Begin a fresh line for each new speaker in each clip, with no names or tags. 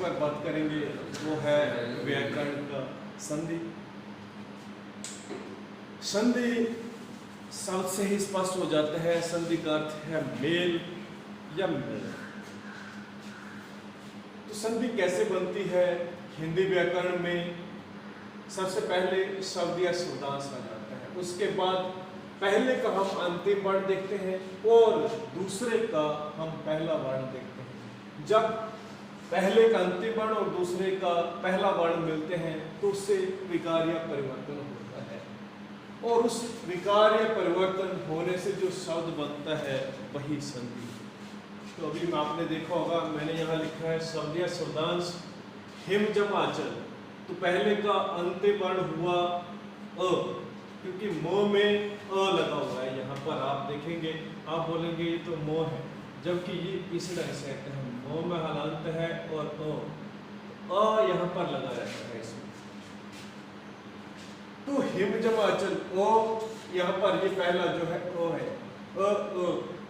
पर बात करेंगे वो है व्याकरण का संधि। संधि शब्द से ही स्पष्ट हो जाता है, संधि का अर्थ है मेल या मेल। तो संधि कैसे बनती है हिंदी व्याकरण में? सबसे पहले शब्द या शब्दांश आ जाता है, उसके बाद पहले का हम अंतिम वर्ण देखते हैं और दूसरे का हम पहला वर्ण देखते हैं। जब पहले का अंतिम वर्ण और दूसरे का पहला वर्ण मिलते हैं तो उससे विकार या परिवर्तन होता है, और उस विकार या परिवर्तन होने से जो शब्द बनता है वही संधि। तो अभी में आपने देखा होगा, मैंने यहाँ लिखा है शब्द या शब्दांश हिम जम आंचल। तो पहले का अंतिम वर्ण हुआ अ, क्योंकि मोह में अ लगा हुआ है। यहाँ पर आप देखेंगे, आप बोलेंगे ये तो मोह है, जबकि ये इस तरह से कहते हैं मोह में हलांत है और अ यहाँ पर लगा रहता है इसमें। तो हिम जम आंचल ओ, यहाँ पर ये पहला जो है ओ है, अ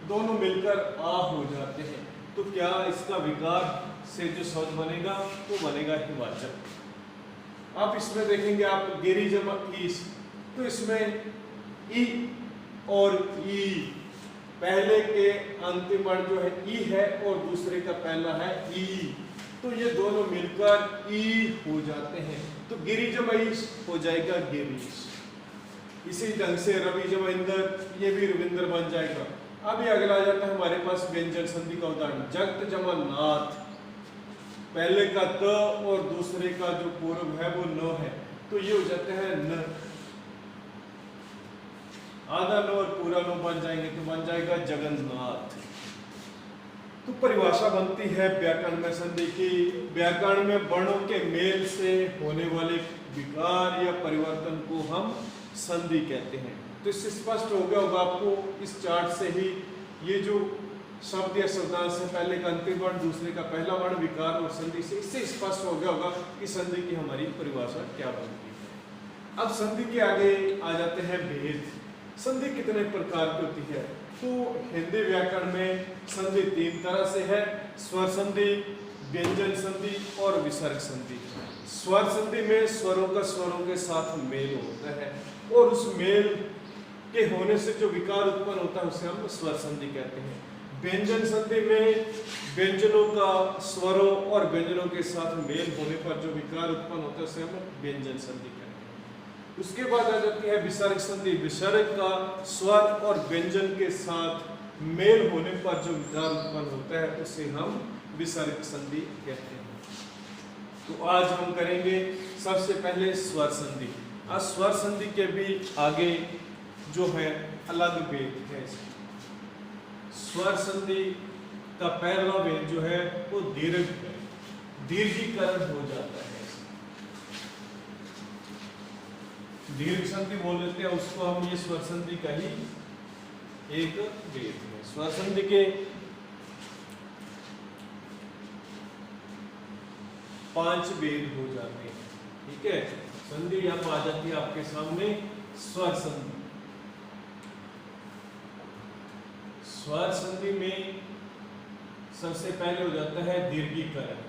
दोनों मिलकर आ हो जाते हैं। तो क्या इसका विकार से जो शब्द बनेगा वो बनेगा हिमाचल। आप इसमें देखेंगे आप गिरी जमा ईस, तो इसमें ई और ई, पहले के अंतिम वर्ण जो है ई है और दूसरे का पहला है ई, तो ये दोनों मिलकर ई हो जाते हैं। तो गिरी जमा ईस हो जाएगा गिरीश। इसी ढंग से रवि जमा इंदर, ये भी रविंद्र बन जाएगा। अभी अगला आ जाता है हमारे पास व्यंजन संधि का उदाहरण, जगत जमा नाथ, पहले का त और दूसरे का जो पूर्व है वो न है, तो ये हो जाते हैं न। आधा न और पूरा न बन जाएंगे तो बन जाएगा जगन्नाथ। तो परिभाषा बनती है व्याकरण में संधि की, व्याकरण में वर्णों के मेल से होने वाले विकार या परिवर्तन को हम संधि कहते हैं। तो इससे स्पष्ट हो गया होगा आपको इस चार्ट से ही, ये जो शब्द या शब्दांश से पहले का अंतिम वर्ण दूसरे का पहला वर्ण विकार और संधि से, इससे स्पष्ट हो गया होगा कि संधि की हमारी परिभाषा क्या बनती है। अब संधि के आगे आ जाते हैं भेद। संधि कितने प्रकार की होती है? तो हिंदी व्याकरण में संधि तीन तरह से है, स्वर संधि, व्यंजन संधि और विसर्ग संधि। स्वर संधि में स्वरों का स्वरों के साथ मेल होता है और उस मेल के होने से जो विकार उत्पन्न होता है उसे हम स्वर संधि कहते हैं। व्यंजन संधि में व्यंजनों का स्वरों और व्यंजनों के साथ मेल होने पर जो विकार उत्पन्न होता है उसे हम व्यंजन संधि कहते हैं। उसके बाद आ जाती है विसर्ग संधि। विसर्ग का स्वर और व्यंजन के साथ मेल होने पर जो विकार उत्पन्न होता है उसे हम विसर्ग संधि कहते हैं। तो आज हम करेंगे सबसे पहले स्वर संधि। आज स्वर संधि के भी आगे जो है अलग भेद है। स्वर संधि का पहला भेद जो है वो दीर्घ है, दीर्घीकरण हो जाता है। दीर्घ संधि बोल देते हैं उसको हम, ये स्वर संधि का ही एक भेद है। स्वर संधि के 5 भेद हो जाते हैं, ठीक है। संधि यहाँ आ जाती है आपके सामने स्वर संधि। स्वर संधि में सबसे पहले हो जाता है दीर्घीकरण,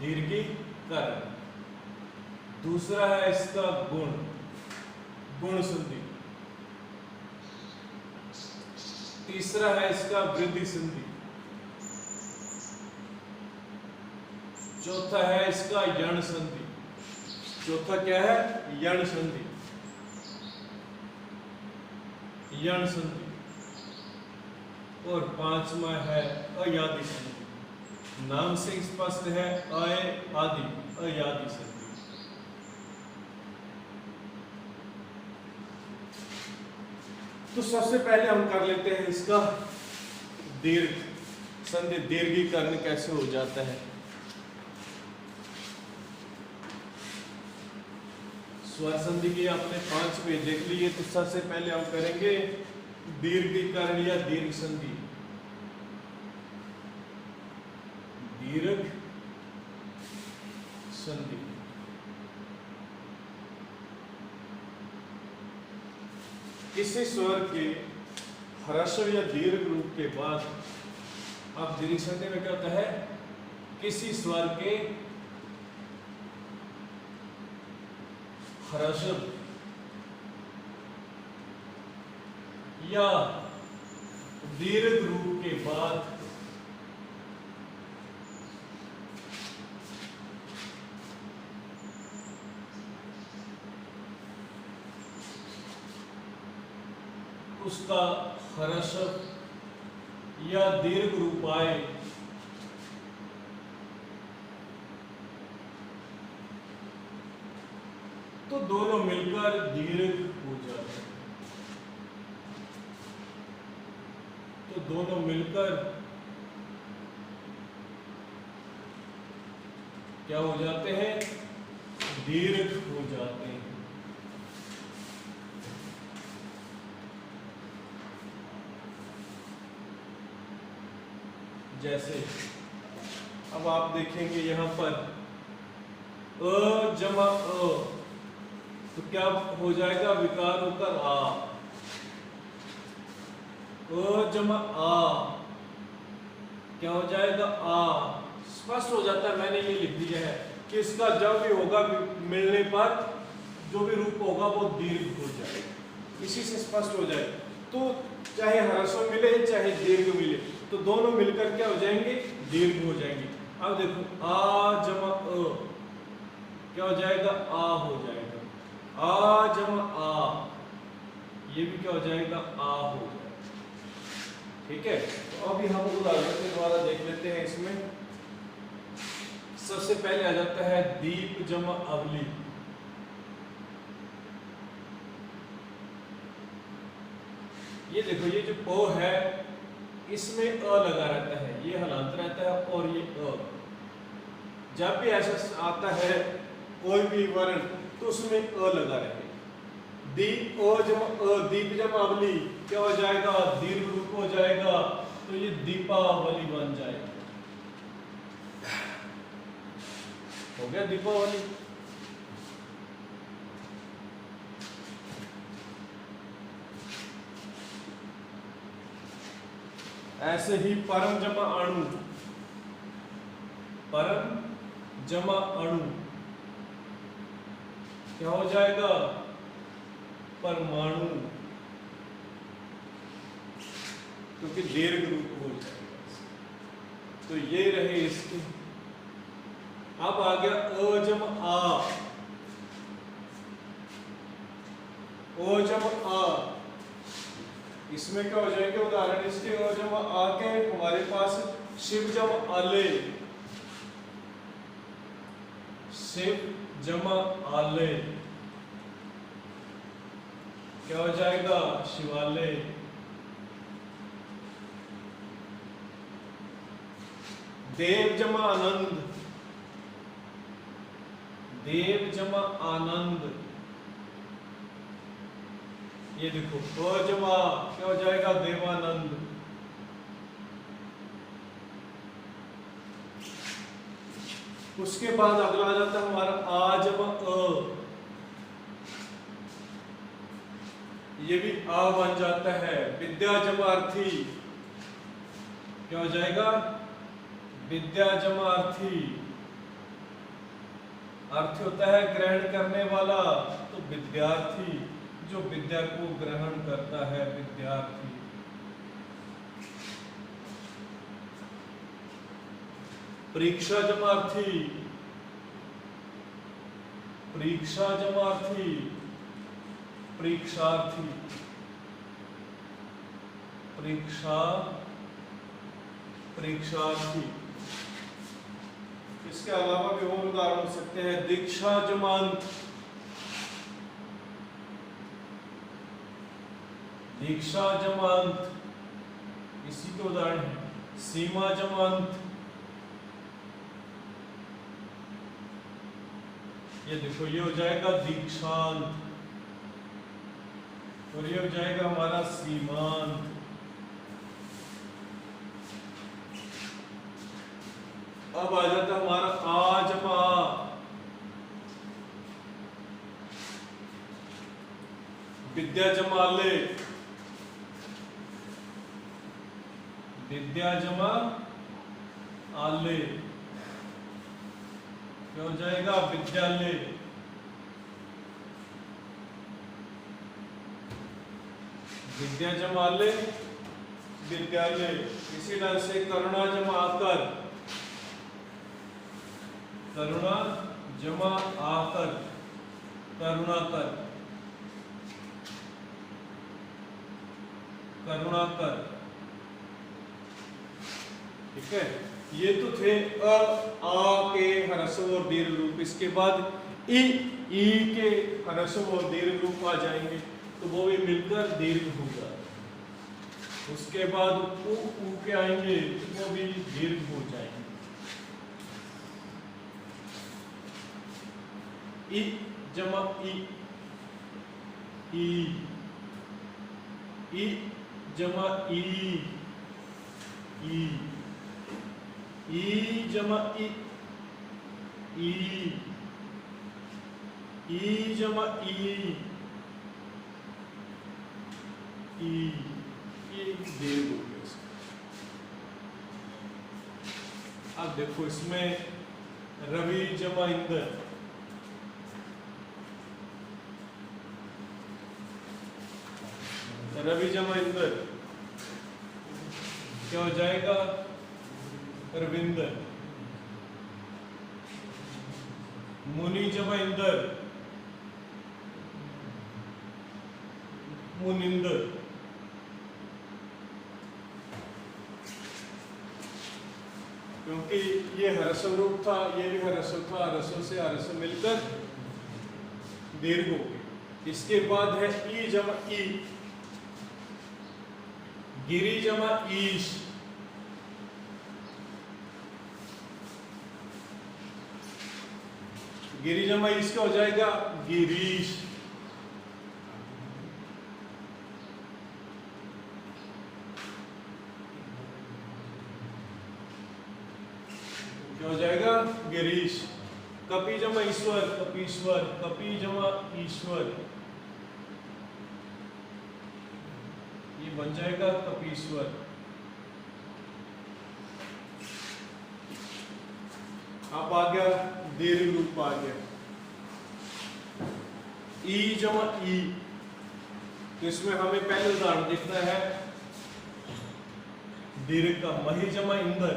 दीर्घीकरण। दूसरा है इसका गुण, गुण संधि। तीसरा है इसका वृद्धि संधि। चौथा है इसका यण संधि। चौथा क्या है? यण संधि, यण संधि। और पांचवा है अयादि संधि। नाम से स्पष्ट है, अय आदि, अयादि संधि। तो सबसे पहले हम कर लेते हैं इसका दीर्घ संधि, दीर्घीकरण कैसे हो जाता है। स्वर संधि के आपने 5 भेद देख लिए, तो सबसे पहले हम करेंगे दीर्घीकरण या दीर्घ संधि। दीर्घ संधि किसी स्वर के ह्रस्व या दीर्घ रूप के बाद अब दीर्घ संधि में क्या होता है किसी स्वर के ह्रस्व या दीर्घ रूप के बाद उसका ह्रस्व या दीर्घ रूप आए तो दोनों मिलकर दीर्घ हो जाते हैं। तो दोनों मिलकर क्या हो जाते हैं? दीर्घ हो जाते हैं। जैसे अब आप देखेंगे यहां पर अ जमा अ, तो क्या हो जाएगा? विकार होकर आ। अ जमा आ क्या हो जाएगा? आ। स्पष्ट हो जाता है, मैंने ये लिख दिया है कि इसका जब भी होगा मिलने पर जो भी रूप होगा वो दीर्घ हो जाएगा। इसी से स्पष्ट हो जाए। तो चाहे ह्रस्व मिले चाहे दीर्घ मिले तो दोनों मिलकर क्या हो जाएंगे? दीर्घ हो जाएंगे। अब देखो आ जमा अ क्या हो जाएगा? आ हो जाएगा। आ जमा आ ये भी क्या हो जाएगा? आ हो जाएगा। ठीक है, तो अभी हम उदाहरण के द्वारा देख लेते हैं। इसमें सबसे पहले आ जाता है दीप जमा अवली। ये देखो, ये जो ओ है इसमें अ लगा रहता है, ये हलांत रहता है और ये अ। जब भी ऐसा आता है कोई भी वर्ण तो उसमें अ लगा रहता है। दीप अ जमा अ, दीप जमा अवली क्या हो जाएगा? दीर्घ रूप हो जाएगा। तो ये दीपावली बन जाएगा। हो गया दीपावली। ऐसे ही परम जमा अणु, परम जमा अणु क्या हो जाएगा? परमाणु, क्योंकि दीर्घ रूप हो जाएगा। तो ये रहे इसके। अब आ गया अ जमा आ। ओ जमा आ इसमें क्या हो जाएगा? उदाहरण इसके अ जमा आ के हमारे पास शिव जमा आले, शिव जमा आले क्या हो जाएगा? शिवालय। देव जमा आनंद, देव जमा आनंद ये देखो अ जमा क्या हो जाएगा? देवानंद। उसके बाद अगला आ जाता है हमारा आ जमा अ। ये भी आ बन जाता है। विद्या जमा अर्थी क्या हो जाएगा? विद्या जमा अर्थी। अर्थ होता है ग्रहण करने वाला, तो विद्यार्थी जो विद्या को ग्रहण करता है, विद्यार्थी। परीक्षा जमार्थी, परीक्षा जमार्थी, परीक्षार्थी, परीक्षा परीक्षार्थी। इसके अलावा भी और उदाहरण हो सकते हैं। दीक्षा जमांत, दीक्षा जमांत इसी के उदाहरण है। सीमा जमांत ये देखो, ये हो जाएगा दीक्षांत और ये हो जाएगा हमारा सीमांत। अब आ जाता है हमारा आ जमा विद्या जमा ले, विद्या जमा आले। क्या हो जाएगा? विद्यालय। विद्या जमा ले, विद्यालय। इसी तरह से करुणा जमा आकर, करुणा जमा आकर, करुणाकर, करुणाकर। ठीक है, ये तो थे अ आ के ह्रस्व और दीर्घ रूप। इसके बाद ई के ह्रस्व और दीर्घ रूप आ जाएंगे, तो वो भी मिलकर दीर्घ होगा। उसके बाद ऊ के आएंगे, तो वो भी दीर्घ हो जाएंगे। ई जमा ई, ई जमा ई, ई जमा ई, ई जमा ई, ये दीर्घ हो गया। अब देखो इसमें रवि जमा इंद्र, रवि जमा इंद्र क्या हो जाएगा? रविंदर। मुनि जमा इंदर, मुनिंदर। क्योंकि ये ह्रस्व रूप था, ये भी ह्रस्व था, ह्रस्व से ह्रस्व मिलकर दीर्घ हो गए। इसके बाद है ई जमा ई, गिरी जमा ईश, गिरी जमा ईश क्या हो जाएगा? गिरीश। क्या हो जाएगा? गिरीश। कपि जमा ईश्वर, कपीश्वर, कपि जमा ईश्वर, ये बन जाएगा कपीश्वर। अब आ गया दीर्घ रूप, आ गया ई जमा ई। तो इसमें हमें पहले उदाहरण दिखता है दीर्घ का। मही जमा इंदर,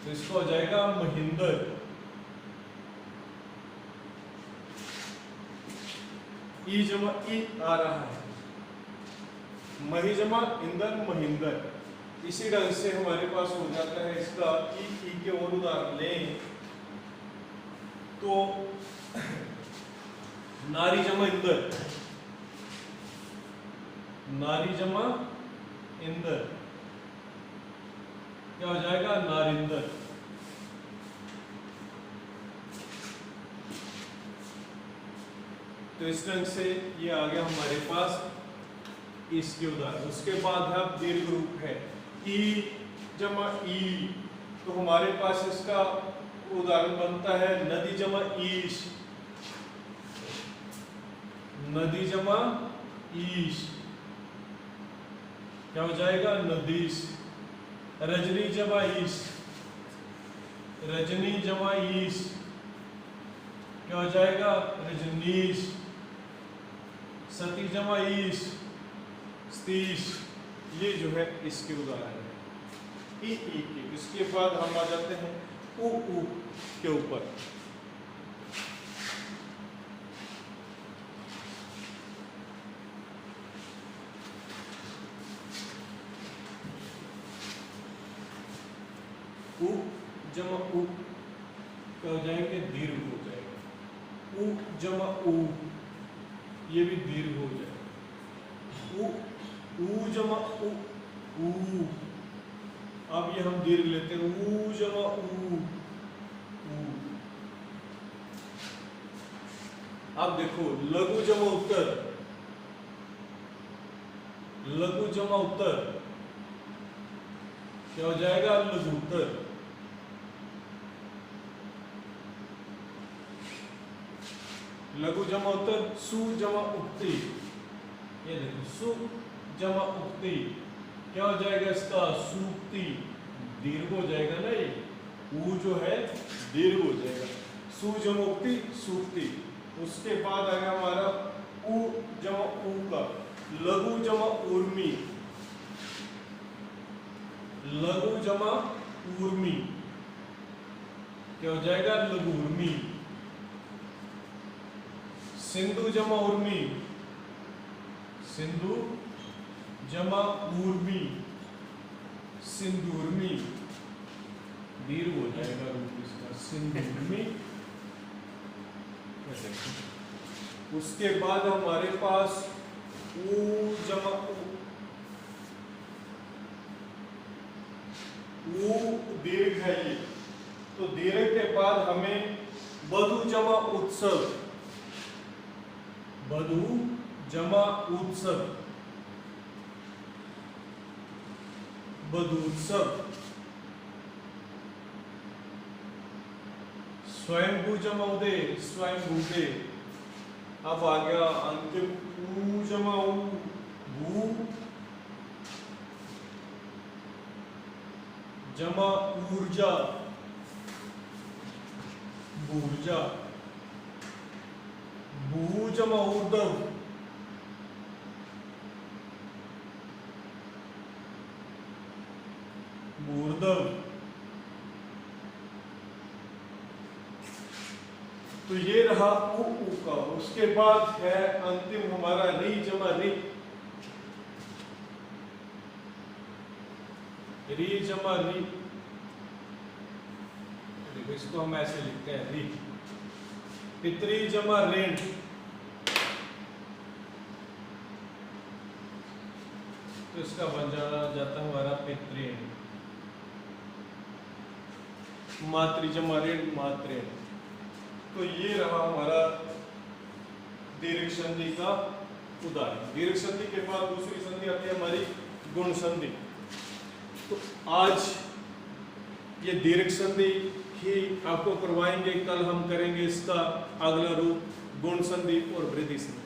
तो इसको हो जाएगा महिंदर। ई जमा ई आ रहा है, मही जमा इंदर, महिंदर। इसी ढंग से हमारे पास हो जाता है इसका ई के और उदाहरण लें तो नारी जमा इंदर, नारी जमा इंदर क्या हो जाएगा? नारिंदर। तो इस ढंग से ये आ गया हमारे पास इसके उदाहरण। उसके बाद है दीर्घ रूप है ई जमा ई, तो हमारे पास इसका उदाहरण बनता है नदी जमा ईश, नदी जमा ईश क्या हो जाएगा? नदीश। रजनी जमा ईश, रजनी जमा ईश क्या हो जाएगा? रजनीश। सती जमा ईश, सतीश। ये जो है इसके उदाहरण है ई के। इसके बाद हम आ जाते हैं उ के ऊपर। उ जमा उ क्या हो जाएंगे? दीर्घ हो जाएगा। उ जमा उ, ये भी दीर्घ हो जाएगा। उ जमा उ, ऊ। अब ये हम दीर्घ लेते हैं, ऊ जमा ऊ, ऊ। अब देखो लघु जमा उत्तर, लघु जमा उत्तर क्या हो जाएगा? लघुत्तर। लघु जमा उत्तर सु जमा उक्ति, ये देखो सु जमा उक्ति क्या हो जाएगा? इसका सूक्ति। दीर्घ हो जाएगा ना ये, ऊ जो है दीर्घ हो जाएगा। सु जमा उक्ति सूक्ति। उसके बाद आ गया हमारा उ जमा ऊ का, लघु जमा ऊर्मी, लघु जमा ऊर्मी क्या हो जाएगा? लघु ऊर्मी। सिंधु जमा ऊर्मी, सिंधु जमा ऊर्मी, सिंधुर्मी, दीर्घ हो जाएगा रूप इसका, सिंधुर्मी। उसके बाद हमारे पास ऊ जमा ऊ दीर्घ है ये, तो दीर्घ के बाद हमें बधु जमा उत्सव, बधु जमा उत्सव, बधुत्सव। स्वयंभू जमा उदय, स्वयंभूदय। अब आ गया अंतिम ऊ जमा ऊ, भू जमा ऊर्जा, ऊर्जा। भू जमा ऊर्ध्व, ऊर्ध्व। तो ये रहा उ का। उसके बाद है अंतिम हमारा री जमा री, री जमा री। देखो इसको हम ऐसे लिखते हैं री। पितरी जमा ऋण, तो इसका बन जाता है हमारा पितृण। मातृ जमा ऋण, मातृण। तो ये रहा हमारा दीर्घ संधि का उदाहरण। दीर्घ संधि के बाद दूसरी संधि आती है हमारी गुण संधि। तो आज ये दीर्घ संधि ही आपको करवाएंगे, कल हम करेंगे इसका अगला रूप गुण संधि और वृद्धि संधि।